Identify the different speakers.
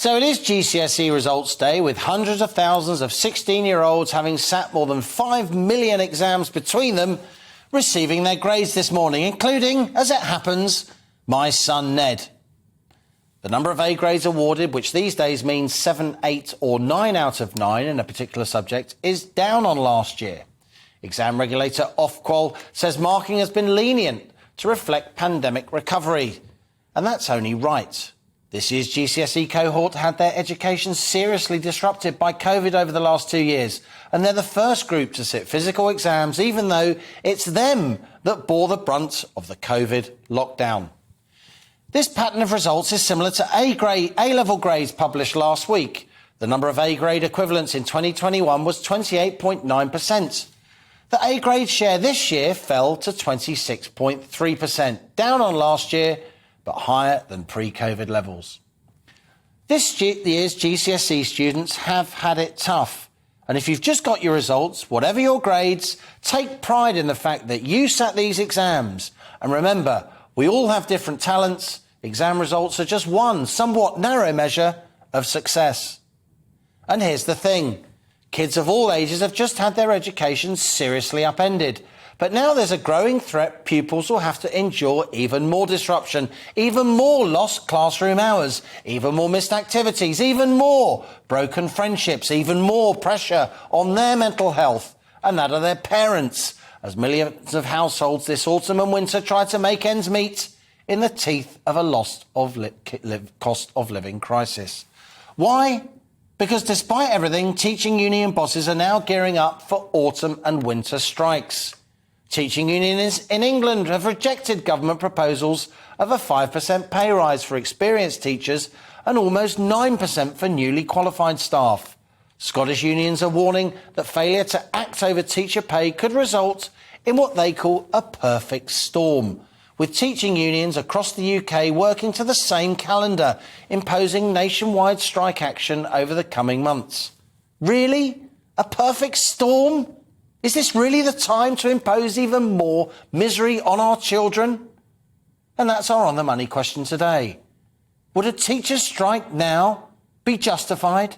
Speaker 1: So it is GCSE results day, with hundreds of thousands of 16-year-olds having sat more than 5 million exams between them, receiving their grades this morning, including, as it happens, my son Ned. The number of A grades awarded, which these days means 7, 8 or 9 out of 9 in a particular subject, is down on last year. Exam regulator Ofqual says marking has been lenient to reflect pandemic recovery. And that's only right. This year's GCSE cohort had their education seriously disrupted by COVID over the last 2 years, and they're the first group to sit physical exams, even though it's them that bore the brunt of the COVID lockdown. This pattern of results is similar to A-level grades published last week. The number of A-grade equivalents in 2021 was 28.9%. The A-grade share this year fell to 26.3%, down on last year, but higher than pre-COVID levels. This year's GCSE students have had it tough. And if you've just got your results, whatever your grades, take pride in the fact that you sat these exams. And remember, we all have different talents. Exam results are just one somewhat narrow measure of success. And here's the thing. Kids of all ages have just had their education seriously upended. But now there's a growing threat pupils will have to endure even more disruption, even more lost classroom hours, even more missed activities, even more broken friendships, even more pressure on their mental health and that of their parents, as millions of households this autumn and winter try to make ends meet in the teeth of a cost of living crisis. Why? Because despite everything, teaching union bosses are now gearing up for autumn and winter strikes. Teaching unions in England have rejected government proposals of a 5% pay rise for experienced teachers and almost 9% for newly qualified staff. Scottish unions are warning that failure to act over teacher pay could result in what they call a perfect storm, with teaching unions across the UK working to the same calendar, imposing nationwide strike action over the coming months. Really? A perfect storm? Is this really the time to impose even more misery on our children? And that's our On the Money question today. Would a teacher's strike now be justified?